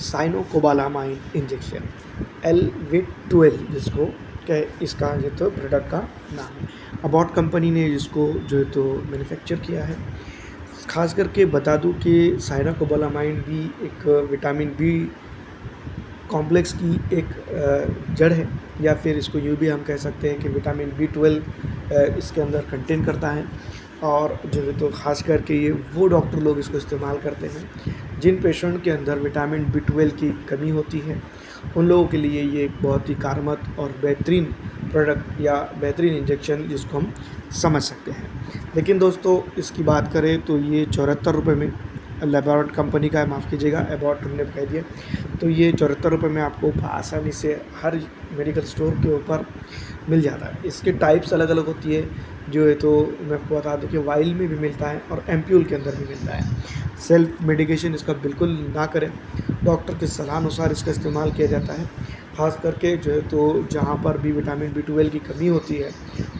साइनोकोबालामाइन injection LVIT-12 जिसको क्या इसका जो तो प्रोडक्ट का नाम है। अबॉट कंपनी ने इसको जो है तो मैन्युफैक्चर किया है। खास करके बता दूं कि साइनोकोबालामाइन भी एक विटामिन बी कॉम्प्लेक्स की एक जड़ है, या फिर इसको यूँ भी हम कह सकते हैं कि विटामिन B12 इसके अंदर कंटेन करता है। और जो है तो ख़ास करके ये वो डॉक्टर लोग इसको इस्तेमाल करते हैं जिन पेशेंट के अंदर विटामिन B12 की कमी होती है। उन लोगों के लिए ये एक बहुत ही कारगर और बेहतरीन प्रोडक्ट या बेहतरीन इंजेक्शन जिसको हम समझ सकते हैं। लेकिन दोस्तों इसकी बात करें तो ये 74 रुपये में, एबॉट कंपनी का है, माफ़ कीजिएगा, एबॉट हमने कह दिया, तो ये 74 रुपये में आपको आसानी से हर मेडिकल स्टोर के ऊपर मिल जाता है। इसके टाइप्स अलग अलग होती है, जो है तो मैं आपको बता दूं कि वाइल में भी मिलता है और एम्प्यूल के अंदर भी मिलता है। सेल्फ मेडिकेशन इसका बिल्कुल ना करें, डॉक्टर की सलाह अनुसार इसका इस्तेमाल किया जाता है। ख़ास करके जो है तो जहाँ पर भी विटामिन B12 की कमी होती है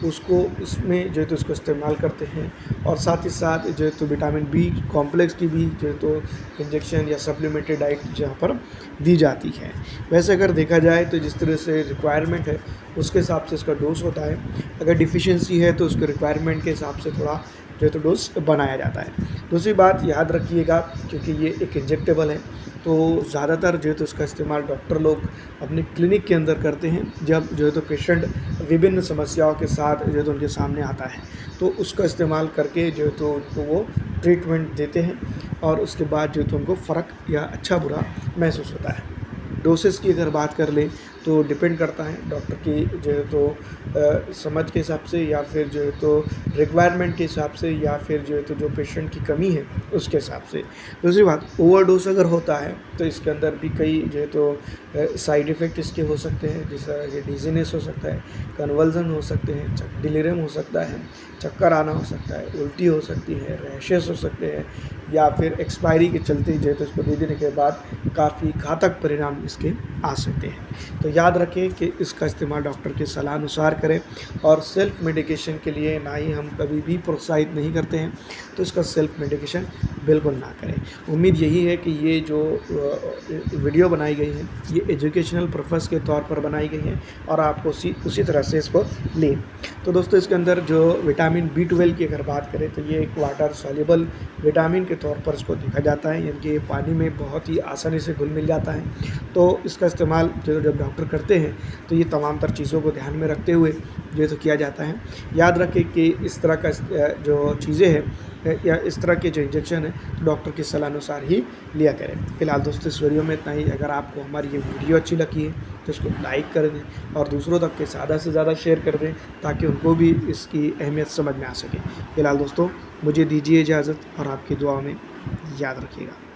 उसको इसमें जो है तो इसको इस्तेमाल करते हैं। और साथ ही साथ जो है तो विटामिन बी कॉम्प्लेक्स की भी जो है तो इंजेक्शन या सप्लीमेंट्री डाइट जहाँ पर दी जाती है। वैसे अगर देखा जाए तो जिस तरह से रिक्वायरमेंट है उसके हिसाब से इसका डोज होता है। अगर डिफिशिएंसी है तो उसके रिक्वायरमेंट के हिसाब से थोड़ा जो है तो डोज बनाया जाता है। दूसरी बात याद रखिएगा, क्योंकि ये एक इंजेक्टेबल है तो ज़्यादातर जो है तो इसका इस्तेमाल डॉक्टर लोग अपने क्लिनिक के अंदर करते हैं, जब जो है तो पेशेंट विभिन्न समस्याओं के साथ जो है तो उनके सामने आता है, तो उसका इस्तेमाल करके जो है तो उनको वो ट्रीटमेंट देते हैं और उसके बाद जो है तो उनको फ़र्क या अच्छा बुरा महसूस होता है। डोसेस की अगर बात कर लें तो डिपेंड करता है डॉक्टर की जो है तो समझ के हिसाब से, या फिर जो है तो रिक्वायरमेंट के हिसाब से, या फिर जो है तो जो पेशेंट की कमी है उसके हिसाब से। दूसरी बात, ओवरडोज अगर होता है तो इसके अंदर भी कई जो है तो साइड इफ़ेक्ट इसके हो सकते हैं, जैसा डिजीनेस हो सकता है, कन्वल्जन हो सकते हैं, डिलीरियम हो सकता है, चक्कर आना हो सकता है, उल्टी हो सकती है, रैशेस हो सकते हैं, या फिर एक्सपायरी के चलते जो है तो इसको दे देने के बाद काफ़ी घातक परिणाम इसके आ सकते हैं। तो याद रखें कि इसका इस्तेमाल डॉक्टर की सलाह अनुसार करें, और सेल्फ मेडिकेशन के लिए ना ही हम कभी भी प्रोत्साहित नहीं करते हैं, तो इसका सेल्फ मेडिकेशन बिल्कुल ना करें। उम्मीद यही है कि ये जो वीडियो बनाई गई है ये एजुकेशनल पर्पज़ के तौर पर बनाई गई है और आपको उसी तरह से इसको लें। तो दोस्तों इसके अंदर जो विटामिन B12 की अगर बात करें तो ये एक वाटर सॉल्युबल विटामिन के तौर पर इसको देखा जाता है, यानी कि ये पानी में बहुत ही आसानी से घुल मिल जाता है। तो इसका इस्तेमाल जब डॉक्टर करते हैं तो ये तमाम तर चीज़ों को ध्यान में रखते हुए जो तो किया जाता है। याद रखें कि इस तरह का जो चीज़ें हैं या इस तरह के जो इंजेक्शन है तो डॉक्टर की सलाह अनुसार ही लिया करें। फिलहाल दोस्तों इस वीडियो में इतना ही। अगर आपको हमारी ये वीडियो अच्छी लगी है तो इसको लाइक कर दें और दूसरों तक के ज़्यादा से ज़्यादा शेयर कर दें, ताकि उनको भी इसकी अहमियत समझ में आ सके। फिलहाल दोस्तों मुझे दीजिए इजाज़त और आपकी दुआओं में याद रखिएगा।